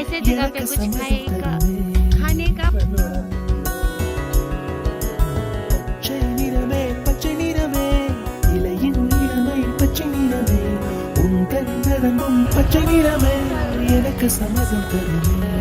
ऐसे जगह पे कुछ खाएगा, खाने का। பச்சை நிறமே இலையின் நிறமை பச்சை நிறமே உன் கண்களங்கும் பச்சை நிறமே எனக்கு சம்மதம் தருமே